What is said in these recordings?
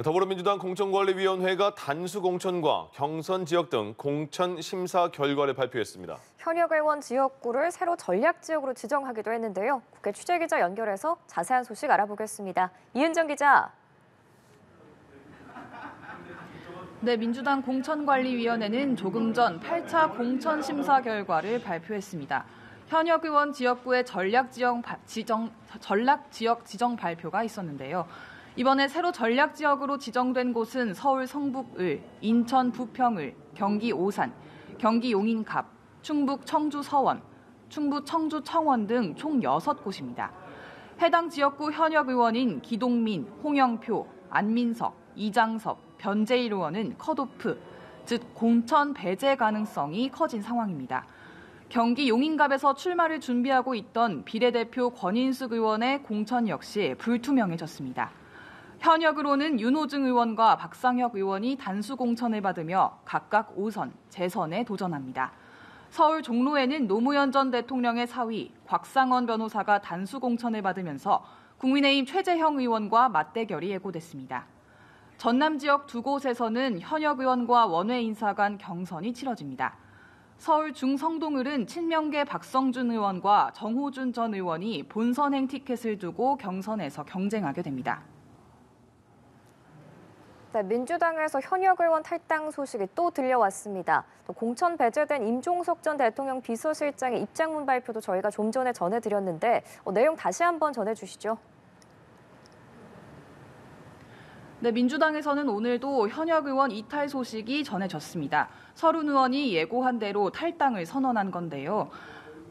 더불어민주당 공천관리위원회가 단수공천과 경선 지역 등 공천 심사 결과를 발표했습니다. 현역 의원 지역구를 새로 전략지역으로 지정하기도 했는데요. 국회 취재기자 연결해서 자세한 소식 알아보겠습니다. 이은정 기자. 네, 민주당 공천관리위원회는 조금 전 8차 공천심사 결과를 발표했습니다. 현역 의원 지역구의 전략지역 지정 발표가 있었는데요. 이번에 새로 전략지역으로 지정된 곳은 서울 성북을, 인천 부평을, 경기 오산, 경기 용인갑, 충북 청주 서원, 충북 청주 청원 등 총 6곳입니다. 해당 지역구 현역 의원인 기동민, 홍영표, 안민석, 이장섭, 변재일 의원은 컷오프, 즉 공천 배제 가능성이 커진 상황입니다. 경기 용인갑에서 출마를 준비하고 있던 비례대표 권인숙 의원의 공천 역시 불투명해졌습니다. 현역으로는 윤호중 의원과 박상혁 의원이 단수 공천을 받으며 각각 5선, 재선에 도전합니다. 서울 종로에는 노무현 전 대통령의 사위 곽상원 변호사가 단수 공천을 받으면서 국민의힘 최재형 의원과 맞대결이 예고됐습니다. 전남 지역 2곳에서는 현역 의원과 원외 인사 간 경선이 치러집니다. 서울 중성동을은 친명계 박성준 의원과 정호준 전 의원이 본선행 티켓을 두고 경선에서 경쟁하게 됩니다. 네, 민주당에서 현역 의원 탈당 소식이 또 들려왔습니다. 또 공천 배제된 임종석 전 대통령 비서실장의 입장문 발표도 저희가 좀 전에 전해드렸는데 내용 다시 한번 전해주시죠. 네, 민주당에서는 오늘도 현역 의원 이탈 소식이 전해졌습니다. 서른 의원이 예고한 대로 탈당을 선언한 건데요.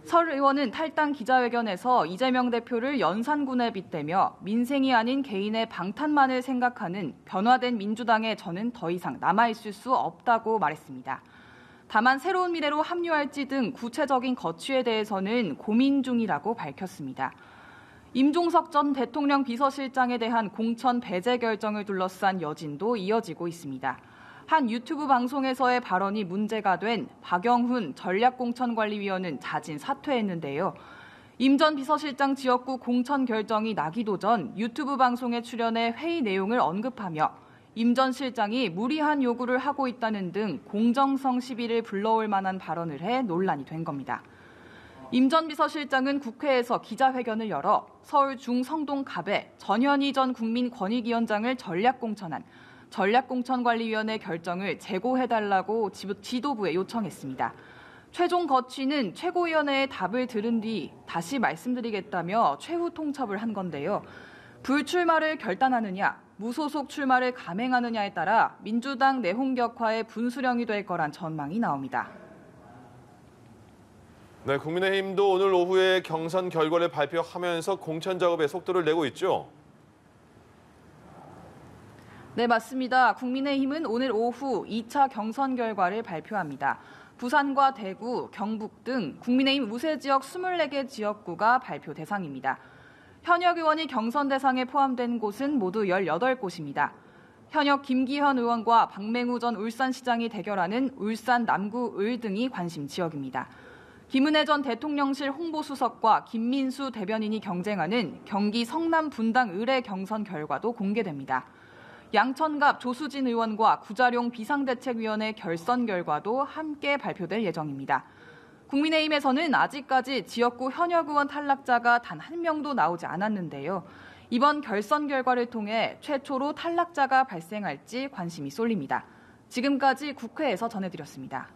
설 의원은 탈당 기자회견에서 이재명 대표를 연산군에 빗대며 민생이 아닌 개인의 방탄만을 생각하는 변화된 민주당에 저는 더 이상 남아있을 수 없다고 말했습니다. 다만 새로운 미래로 합류할지 등 구체적인 거취에 대해서는 고민 중이라고 밝혔습니다. 임종석 전 대통령 비서실장에 대한 공천 배제 결정을 둘러싼 여진도 이어지고 있습니다. 한 유튜브 방송에서의 발언이 문제가 된 박영훈 전략공천관리위원은 자진 사퇴했는데요. 임 전 비서실장 지역구 공천 결정이 나기도 전 유튜브 방송에 출연해 회의 내용을 언급하며 임 전 실장이 무리한 요구를 하고 있다는 등 공정성 시비를 불러올 만한 발언을 해 논란이 된 겁니다. 임 전 비서실장은 국회에서 기자회견을 열어 서울 중성동갑에 전현희 전 국민권익위원장을 전략공천한 전략공천관리위원회 결정을 재고해달라고 지도부에 요청했습니다. 최종 거취는 최고위원회의 답을 들은 뒤 다시 말씀드리겠다며 최후 통첩을 한 건데요. 불출마를 결단하느냐, 무소속 출마를 감행하느냐에 따라 민주당 내홍 격화의 분수령이 될 거란 전망이 나옵니다. 네, 국민의힘도 오늘 오후에 경선 결과를 발표하면서 공천 작업에 속도를 내고 있죠. 네, 맞습니다. 국민의힘은 오늘 오후 2차 경선 결과를 발표합니다. 부산과 대구, 경북 등 국민의힘 무세 지역 24개 지역구가 발표 대상입니다. 현역 의원이 경선 대상에 포함된 곳은 모두 18곳입니다. 현역 김기현 의원과 박맹우 전 울산시장이 대결하는 울산 남구 을 등이 관심 지역입니다. 김은혜 전 대통령실 홍보수석과 김민수 대변인이 경쟁하는 경기 성남 분당 을의 경선 결과도 공개됩니다. 양천갑 조수진 의원과 구자룡 비상대책위원회 결선 결과도 함께 발표될 예정입니다. 국민의힘에서는 아직까지 지역구 현역 의원 탈락자가 단 한 명도 나오지 않았는데요. 이번 결선 결과를 통해 최초로 탈락자가 발생할지 관심이 쏠립니다. 지금까지 국회에서 전해드렸습니다.